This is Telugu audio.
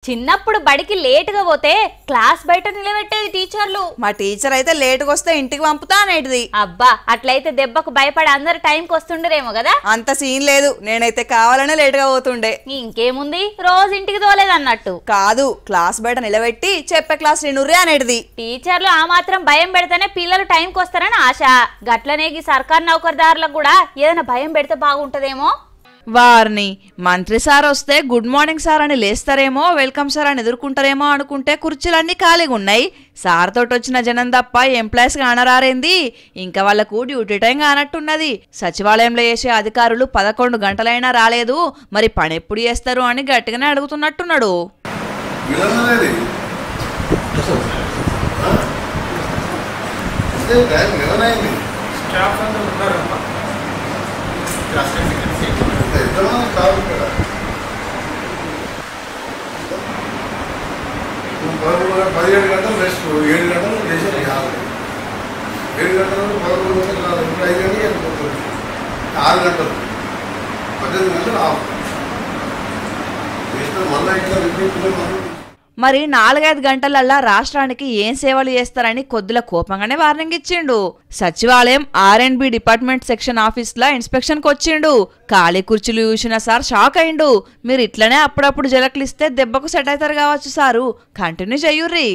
చిన్నప్పుడు బడికి లేటుగా పోతే క్లాస్ బయట నిలబెట్టేది టీచర్లు. మా టీచర్ అయితే లేటుగా వస్తే ఇంటికి పంపుతా అనేటిది. అబ్బా, అట్లయితే దెబ్బకు భయపడి అందరు టైంకి వస్తుండరేమో కదా. అంత సీన్ లేదు, నేనైతే కావాలనే లేటుగా పోతుండే. ఇంకేముంది, రోజు ఇంటికి తోలేదన్నట్టు. కాదు, క్లాస్ బయట నిలబెట్టి చెప్పే క్లాస్ నిన్నుర్రే అనేటిది. టీచర్లు ఆ మాత్రం భయం పెడితేనే పిల్లలు టైంకి వస్తారని ఆశ. గట్లనే సర్కార్ నౌకర్దారులకు కూడా ఏదైనా భయం పెడితే బాగుంటదేమో. వారిని మంత్రి సార్ వస్తే గుడ్ మార్నింగ్ సార్ అని లేస్తారేమో, వెల్కమ్ సార్ అని ఎదుర్కొంటారేమో అనుకుంటే కుర్చీలన్నీ ఖాళీగా ఉన్నాయి. సార్ తోటి వచ్చిన జనం తప్ప ఎంప్లాయీస్ కానరారేంది. ఇంకా వాళ్లకు డ్యూటీ టైం కానట్టున్నది. సచివాలయంలో చేసే అధికారులు 11 గంటలైనా రాలేదు, మరి పని ఎప్పుడు చేస్తారు అని గట్టిగానే అడుగుతున్నట్టున్నాడు. పదిహేడు గంటలు రెస్ట్, 7 గంటలు చేసేది కాదు. 7 గంటలు 11 గంటలు కాదు, ఇప్పుడు 5 గంటలు వెళ్ళిపోతుంది. 6 గంటలు 18 గంటలు ఆఫ్ చేసిన మళ్ళీ ఇట్లా రిపీట్. మరి 4-5 గంటలల్లా రాష్ట్రానికి ఏం సేవలు చేస్తారని కొద్దుల కోపంగానే వార్నింగ్ ఇచ్చిండు. సచివాలయం R&B డిపార్ట్మెంట్ సెక్షన్ ఆఫీస్ లా ఇన్స్పెక్షన్ కు వచ్చిండు. ఖాళీ కుర్చీలు చూసిన సార్ షాక్ అయిండు. మీరు ఇట్లనే అప్పుడప్పుడు జలక్లిస్తే దెబ్బకు సెట్ అవుతారు కావచ్చు సారు, కంటిన్యూ చెయ్యుర్రి.